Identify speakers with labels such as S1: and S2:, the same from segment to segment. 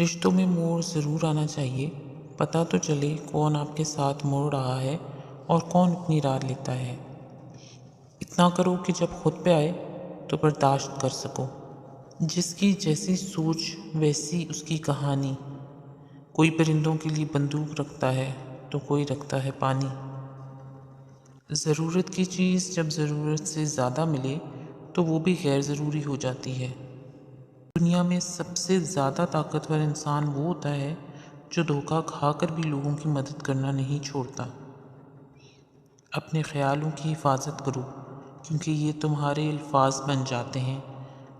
S1: رشتوں میں موڑ ضرور آنا چاہیے، پتہ تو چلے کون آپ کے ساتھ موڑ رہا ہے اور کون اپنی رائے لیتا ہے۔ اتنا کرو کہ جب خود پہ آئے تو برداشت کر سکو۔ جس کی جیسی سوچ ویسی اس کی کہانی۔ کوئی پرندوں کے لیے بندوق رکھتا ہے تو کوئی رکھتا ہے پانی۔ ضرورت کی چیز جب ضرورت سے زیادہ ملے تو وہ بھی غیر ضروری ہو جاتی ہے۔ دنیا میں سب سے زیادہ طاقتور انسان وہ ہوتا ہے جو دھوکہ کھا کر بھی لوگوں کی مدد کرنا نہیں چھوڑتا۔ اپنے خیالوں کی حفاظت کرو کیونکہ یہ تمہارے الفاظ بن جاتے ہیں۔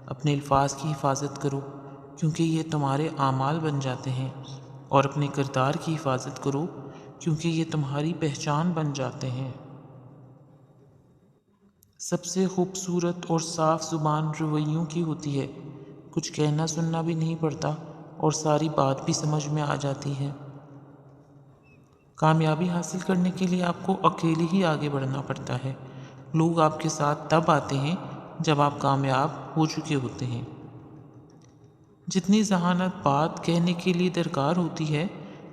S1: اپنے الفاظ کی حفاظت کرو کیونکہ یہ تمہارے اعمال بن جاتے ہیں، اور اپنے کردار کی حفاظت کرو کیونکہ یہ تمہاری پہچان بن جاتے ہیں۔ سب سے خوبصورت اور صاف زبان رویوں کی ہوتی ہے۔ کچھ کہنا سننا بھی نہیں پڑتا اور ساری بات بھی سمجھ میں آ جاتی ہے۔ کامیابی حاصل کرنے کے لیے آپ کو اکیلے ہی آگے بڑھنا پڑتا ہے۔ لوگ آپ کے ساتھ تب آتے ہیں جب آپ کامیاب ہو چکے ہوتے ہیں۔ جتنی ذہانت بات کہنے کے لیے درکار ہوتی ہے،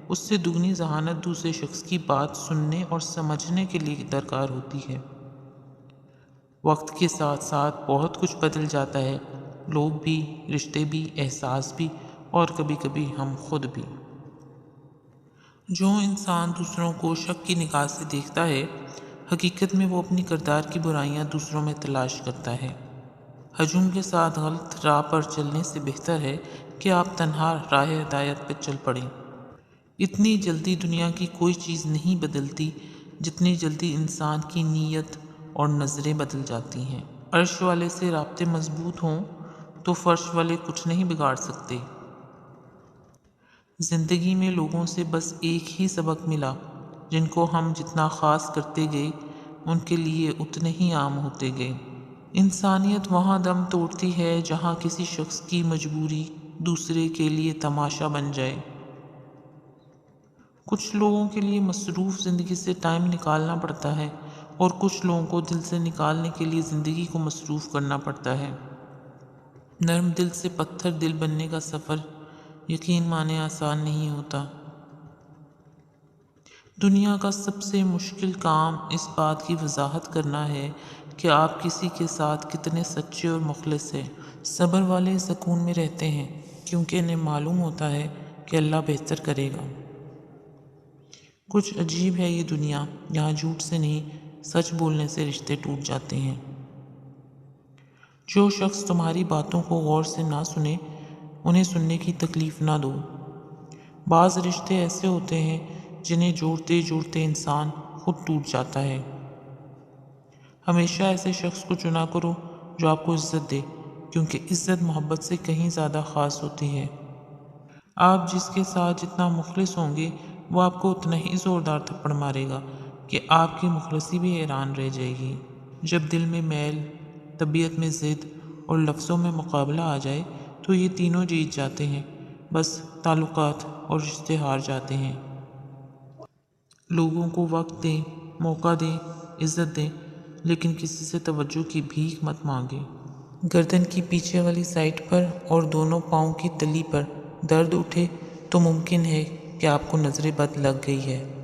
S1: اس سے دگنی ذہانت دوسرے شخص کی بات سننے اور سمجھنے کے لیے درکار ہوتی ہے۔ وقت کے ساتھ ساتھ بہت کچھ بدل جاتا ہے، لوگ بھی، رشتے بھی، احساس بھی، اور کبھی کبھی ہم خود بھی۔ جو انسان دوسروں کو شک کی نگاہ سے دیکھتا ہے، حقیقت میں وہ اپنی کردار کی برائیاں دوسروں میں تلاش کرتا ہے۔ ہجوم کے ساتھ غلط راہ پر چلنے سے بہتر ہے کہ آپ تنہا راہ ہدایت پہ چل پڑیں۔ اتنی جلدی دنیا کی کوئی چیز نہیں بدلتی جتنی جلدی انسان کی نیت اور نظریں بدل جاتی ہیں۔ عرش والے سے رابطے مضبوط ہوں تو فرش والے کچھ نہیں بگاڑ سکتے۔ زندگی میں لوگوں سے بس ایک ہی سبق ملا، جن کو ہم جتنا خاص کرتے گئے ان کے لیے اتنے ہی عام ہوتے گئے۔ انسانیت وہاں دم توڑتی ہے جہاں کسی شخص کی مجبوری دوسرے کے لیے تماشا بن جائے۔ کچھ لوگوں کے لیے مصروف زندگی سے ٹائم نکالنا پڑتا ہے اور کچھ لوگوں کو دل سے نکالنے کے لیے زندگی کو مصروف کرنا پڑتا ہے۔ نرم دل سے پتھر دل بننے کا سفر یقین مانے آسان نہیں ہوتا۔ دنیا کا سب سے مشکل کام اس بات کی وضاحت کرنا ہے کہ آپ کسی کے ساتھ کتنے سچے اور مخلص ہیں۔ صبر والے سکون میں رہتے ہیں کیونکہ انہیں معلوم ہوتا ہے کہ اللہ بہتر کرے گا۔ کچھ عجیب ہے یہ دنیا، یہاں جھوٹ سے نہیں سچ بولنے سے رشتے ٹوٹ جاتے ہیں۔ جو شخص تمہاری باتوں کو غور سے نہ سنے، انہیں سننے کی تکلیف نہ دو۔ بعض رشتے ایسے ہوتے ہیں جنہیں جوڑتے جوڑتے انسان خود ٹوٹ جاتا ہے۔ ہمیشہ ایسے شخص کو چنا کرو جو آپ کو عزت دے، کیونکہ عزت محبت سے کہیں زیادہ خاص ہوتی ہے۔ آپ جس کے ساتھ جتنا مخلص ہوں گے وہ آپ کو اتنا ہی زوردار تھپڑ مارے گا کہ آپ کی مخلصی بھی حیران رہ جائے گی۔ جب دل میں میل، طبیعت میں ضد اور لفظوں میں مقابلہ آ جائے تو یہ تینوں جیت جاتے ہیں، بس تعلقات اور رشتے ہار جاتے ہیں۔ لوگوں کو وقت دیں، موقع دیں، عزت دیں، لیکن کسی سے توجہ کی بھیک مت مانگیں۔ گردن کی پیچھے والی سائڈ پر اور دونوں پاؤں کی تلی پر درد اٹھے تو ممکن ہے کہ آپ کو نظر بد لگ گئی ہے۔